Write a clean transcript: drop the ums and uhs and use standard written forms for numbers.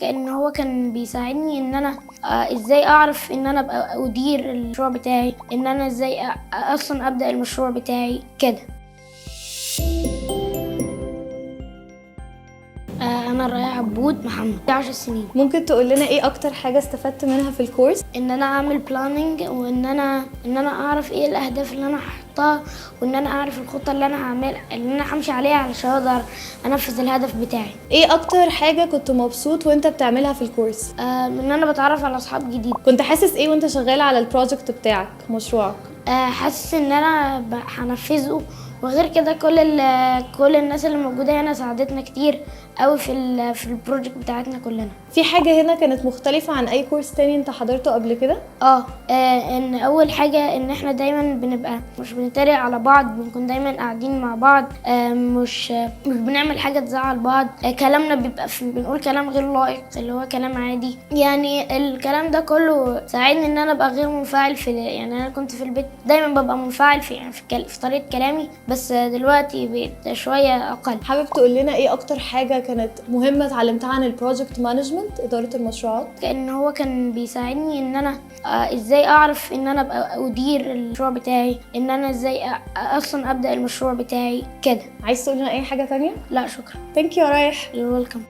كأن هو كان بيساعدني ان انا ازاي اعرف ان انا ابقى ادير المشروع بتاعي، ان انا ازاي اصلا ابدأ المشروع بتاعي كده. انا رائع عبود محمد 10 سنين. ممكن تقول لنا ايه اكتر حاجة استفدت منها في الكورس؟ ان انا اعمل بلاننج، وان انا اعرف ايه الاهداف اللي انا هحطها، وان انا اعرف الخطة اللي انا هعمل اللي انا همشي عليها علشان اقدر انفذ الهدف بتاعي. ايه اكتر حاجة كنت مبسوط وانت بتعملها في الكورس؟ ان انا بتعرف على اصحاب جديد. كنت حاسس ايه وانت شغال على البروجكت بتاعك مشروعك؟ حاسس ان انا هنفذه، وغير كده كل الناس اللي موجوده هنا ساعدتنا كتير قوي في البروجكت بتاعتنا كلنا. في حاجة هنا كانت مختلفة عن اي كورس تاني انت حضرته قبل كده؟ ان اول حاجه ان احنا دايما بنبقى مش بنتريق على بعض، بنكون دايما قاعدين مع بعض، مش بنعمل حاجه تزعل بعض. كلامنا بيبقى بنقول كلام غير لائق اللي هو كلام عادي. يعني الكلام ده كله ساعدني ان انا ابقى غير منفعل يعني انا كنت في البيت دايما ببقى منفعل في طريقه كلامي، بس دلوقتي بقيت شويه اقل. حابب تقول لنا ايه اكتر حاجة كانت مهمة اتعلمتها عن البروجكت مانجمنت، إدارة المشروعات؟ كأن هو كان بيساعدني ان انا ازاي اعرف ان انا ابقى ادير المشروع بتاعي، ان انا ازاي اصلا ابدأ المشروع بتاعي كده. عايز تقول لنا اي حاجة تانية؟ لا شكرا. ثانك يو يا رايح. You're welcome.